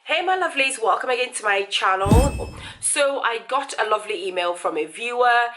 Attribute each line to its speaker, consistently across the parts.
Speaker 1: Hey my lovelies, welcome again to my channel. So I got a lovely email from a viewer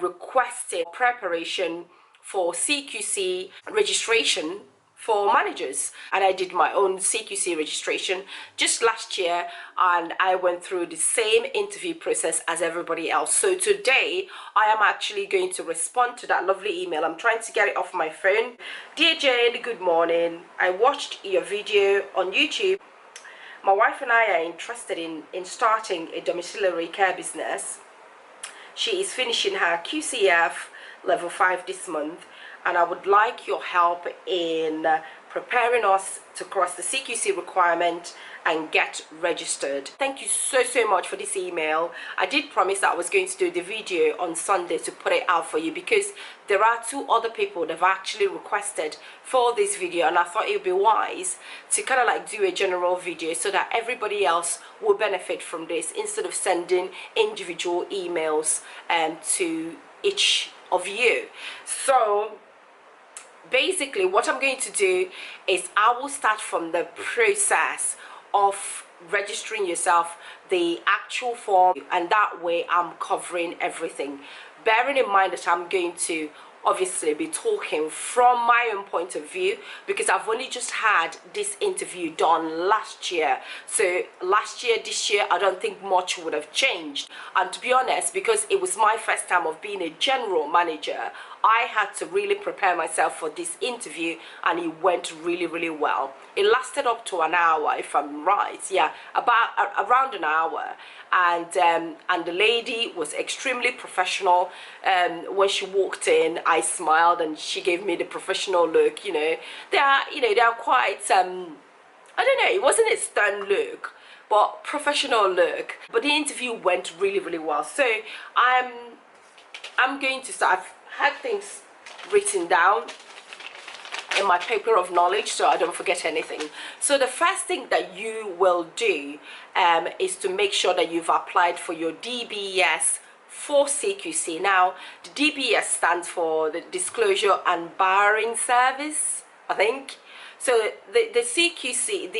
Speaker 1: requesting preparation for CQC registration for managers, and I did my own CQC registration just last year, and I went through the same interview process as everybody else. So today I am actually going to respond to that lovely email. I'm trying to get it off my phone. Dear Jane, good morning. I watched your video on YouTube. My wife and I are interested in starting a domiciliary care business. She is finishing her QCF level 5 this month, and I would like your help in preparing us to cross the CQC requirement and get registered. Thank you so much for this email. I did promise that I was going to do the video on Sunday to put it out for you, because there are two other people that have actually requested for this video, and I thought it would be wise to kind of like do a general video so that everybody else will benefit from this, instead of sending individual emails to each of you. So basically what I'm going to do is I will start from the process of registering yourself, the actual form, and that way I'm covering everything, bearing in mind that I'm going to obviously be talking from my own point of view, because I've only just had this interview done last year. So last year, this year, I don't think much would have changed. And to be honest, because it was my first time of being a general manager, I had to really prepare myself for this interview, and it went really well. It lasted up to an hour, if I'm right. Yeah, about around an hour. And the lady was extremely professional. When she walked in, I smiled and she gave me the professional look. They are quite I don't know, it wasn't a stern look, but professional look. But the interview went really well. So I'm going to start. I've had things written down in my paper of knowledge so I don't forget anything. So the first thing that you will do is to make sure that you've applied for your DBS for CQC. Now, the DBS stands for the Disclosure and Barring Service, I think. So the CQC,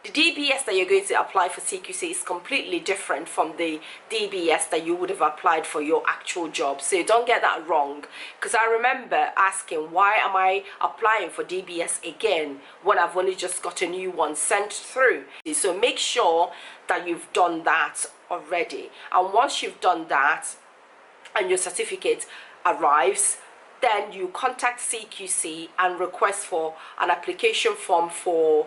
Speaker 1: the DBS that you're going to apply for CQC is completely different from the DBS that you would have applied for your actual job. So don't get that wrong, because I remember asking, why am I applying for DBS again when I've only just got a new one sent through? So make sure that you've done that already. And once you've done that and your certificate arrives, then you contact CQC and request for an application form for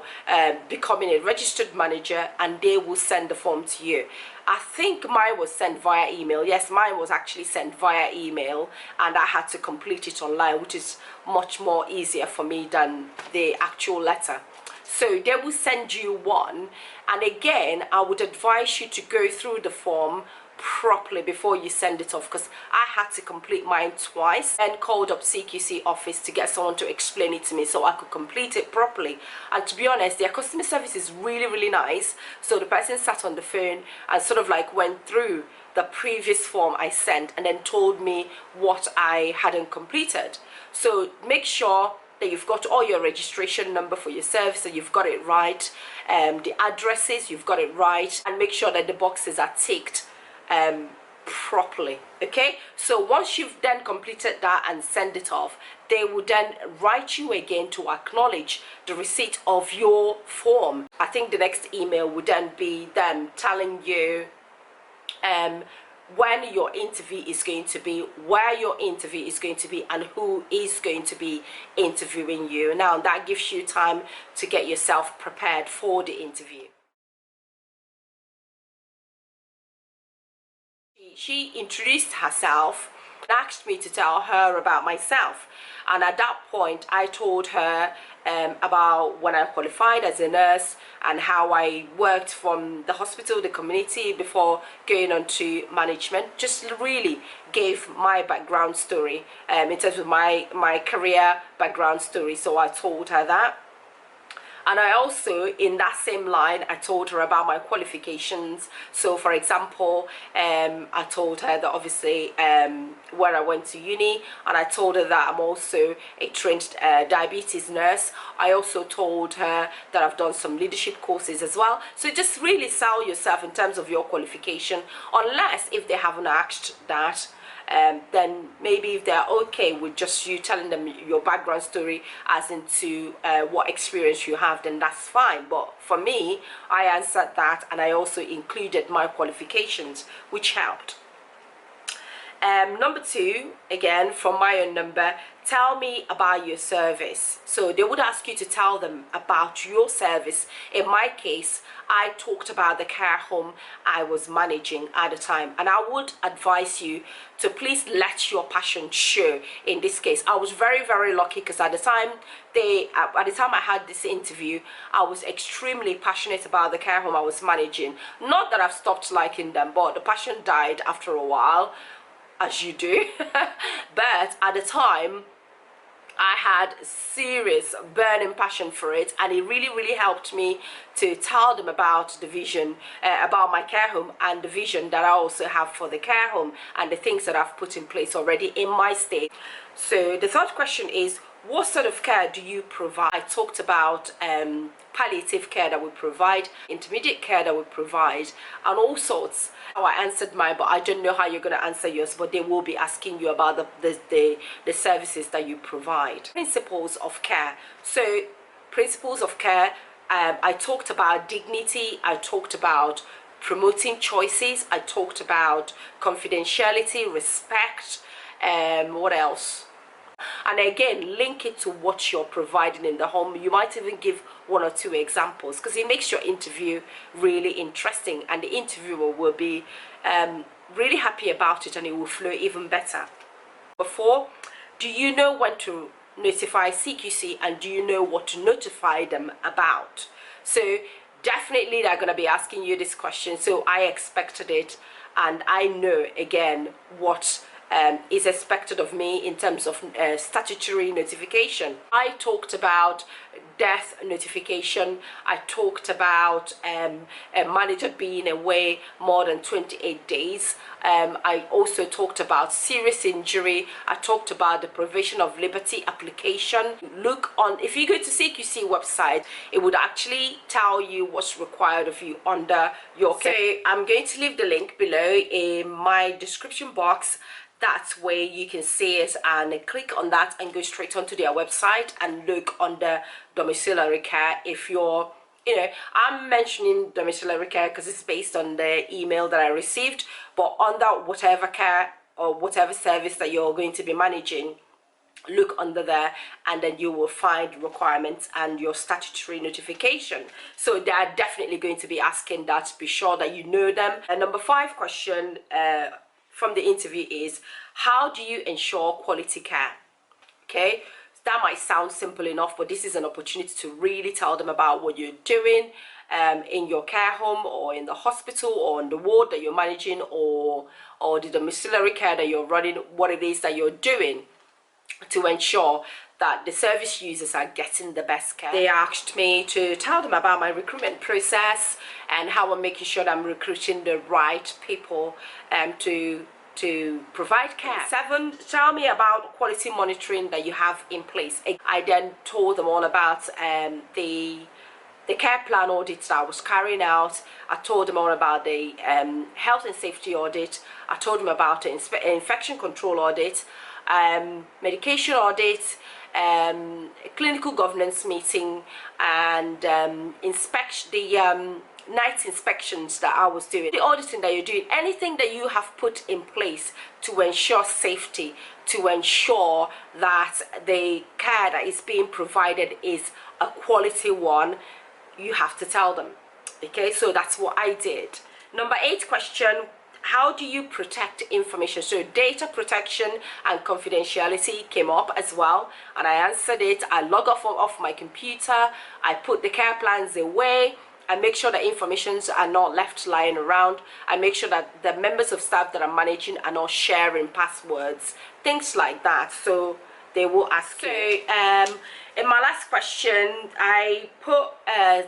Speaker 1: becoming a registered manager, and they will send the form to you. I think mine was sent via email. Yes, mine was actually sent via email, and I had to complete it online, which is much more easier for me than the actual letter. So they will send you one, and again I would advise you to go through the form properly before you send it off, because I had to complete mine twice and called up CQC office to get someone to explain it to me so I could complete it properly. And to be honest, their customer service is really nice. So the person sat on the phone and sort of like went through the previous form I sent and then told me what I hadn't completed. So make sure that you've got all your registration number for your service, so you've got it right, the addresses, you've got it right, and make sure that the boxes are ticked properly. Okay, so once you've then completed that and send it off, they will then write you again to acknowledge the receipt of your form. I think the next email would then be them telling you when your interview is going to be, where your interview is going to be, and who is going to be interviewing you. Now that gives you time to get yourself prepared for the interview. She introduced herself and asked me to tell her about myself, and at that point I told her about when I qualified as a nurse and how I worked from the hospital, the community, before going on to management. Just really gave my background story in terms of my career background story. So I told her that. And I also, in that same line, I told her about my qualifications. So for example, I told her that obviously where I went to uni, and I told her that I'm also a trained diabetes nurse. I also told her that I've done some leadership courses as well. So just really sell yourself in terms of your qualification, unless if they haven't asked that. Then maybe if they're okay with just you telling them your background story as into what experience you have, then that's fine. But for me, I answered that, and I also included my qualifications, which helped. Number 2, again from my own number, tell me about your service. So they would ask you to tell them about your service. In my case, I talked about the care home I was managing at the time, and I would advise you to please let your passion show. In this case, I was very, very lucky because at the time I had this interview, I was extremely passionate about the care home I was managing. Not that I've stopped liking them, but the passion died after a while, as you do. But at the time, I had serious burning passion for it, and it really, really helped me to tell them about the vision, about my care home, and the vision that I also have for the care home, and the things that I've put in place already in my state. So the third question is, what sort of care do you provide? I talked about palliative care that we provide, intermediate care that we provide, and all sorts. How I answered mine, but I don't know how you're going to answer yours, but they will be asking you about the services that you provide. Principles of care. So principles of care, I talked about dignity, I talked about promoting choices, I talked about confidentiality, respect, what else? And again, link it to what you're providing in the home. You might even give 1 or 2 examples, because it makes your interview really interesting, and the interviewer will be really happy about it, and it will flow even better. Number 4, do you know when to notify CQC, and do you know what to notify them about? So definitely they're going to be asking you this question, so I expected it, and I know again what is expected of me in terms of statutory notification. I talked about death notification. I talked about a manager being away more than 28 days. I also talked about serious injury. I talked about the provision of liberty application. Look on, if you go to CQC website, it would actually tell you what's required of you under your care. So I'm going to leave the link below in my description box. That's where you can see it, and click on that and go straight onto their website and look under domiciliary care. If you're, I'm mentioning domiciliary care because it's based on the email that I received, but under whatever care or whatever service that you're going to be managing, look under there, and then you will find requirements and your statutory notification. So they are definitely going to be asking that. Be sure that you know them. And number 5 question from the interview is, how do you ensure quality care? Okay, that might sound simple enough, but this is an opportunity to really tell them about what you're doing in your care home, or in the hospital, or in the ward that you're managing, or the domiciliary care that you're running, what it is that you're doing to ensure that the service users are getting the best care. They asked me to tell them about my recruitment process and how I'm making sure that I'm recruiting the right people to provide care. 7, tell me about quality monitoring that you have in place. I then told them all about the care plan audits that I was carrying out. I told them all about the health and safety audit. I told them about the infection control audit, medication audit, clinical governance meeting, and night inspections that I was doing, the auditing that you're doing, anything that you have put in place to ensure safety, to ensure that the care that is being provided is a quality one, you have to tell them. Okay, so that's what I did. Number 8 question, how do you protect information? So data protection and confidentiality came up as well, and I answered it. I log off my computer, I put the care plans away, I make sure that informations are not left lying around. I make sure that the members of staff that I'm managing are not sharing passwords, things like that. So they will ask you. in my last question, I put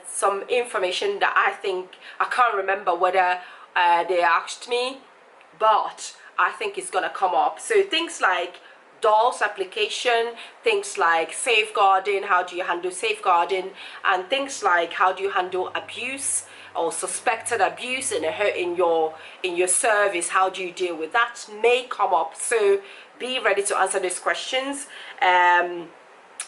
Speaker 1: some information that I can't remember whether they asked me, but I think it's gonna come up. So things like dolls application, things like safeguarding, how do you handle safeguarding, and things like how do you handle abuse or suspected abuse in your service, how do you deal with that, may come up. So be ready to answer these questions.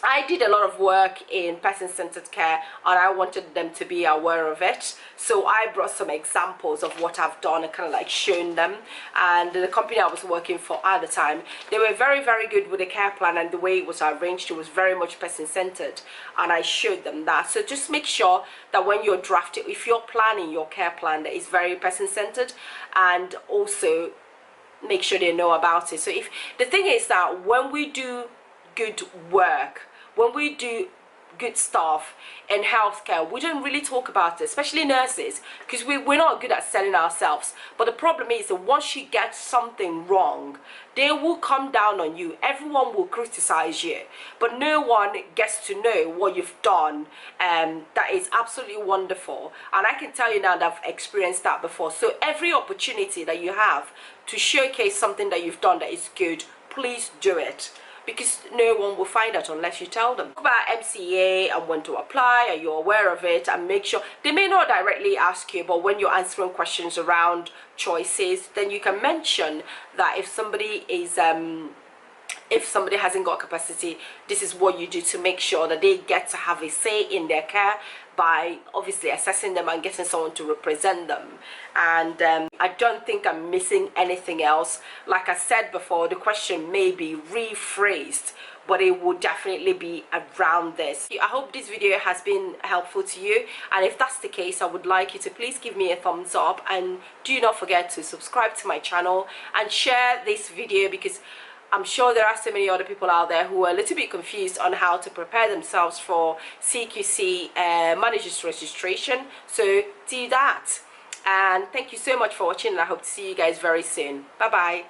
Speaker 1: I did a lot of work in person-centered care, and I wanted them to be aware of it. So I brought some examples of what I've done and kind of like shown them. And the company I was working for at the time, they were very, very good with the care plan, and the way it was arranged, it was very much person-centered, and I showed them that. So just make sure that when you're drafting, if you're planning your care plan, that is very person-centered, and also make sure they know about it. So if the thing is that when we do good work, when we do good stuff in healthcare, we don't really talk about it, especially nurses, because we're not good at selling ourselves. But the problem is that once you get something wrong, they will come down on you. Everyone will criticize you, but no one gets to know what you've done. That is absolutely wonderful, and I can tell you now that I've experienced that before. So every opportunity that you have to showcase something that you've done that is good, please do it, because no one will find out unless you tell them. Talk about MCA and when to apply. Are you aware of it? And make sure they may not directly ask you, but when you're answering questions around choices, then you can mention that if somebody hasn't got capacity, this is what you do to make sure that they get to have a say in their care, by obviously assessing them and getting someone to represent them. And I don't think I'm missing anything else. Like I said before, the question may be rephrased, but it will definitely be around this. I hope this video has been helpful to you, and if that's the case, I would like you to please give me a thumbs up, and do not forget to subscribe to my channel and share this video, because I'm sure there are so many other people out there who are a little bit confused on how to prepare themselves for CQC managers registration. So do that. And thank you so much for watching, and I hope to see you guys very soon. Bye bye.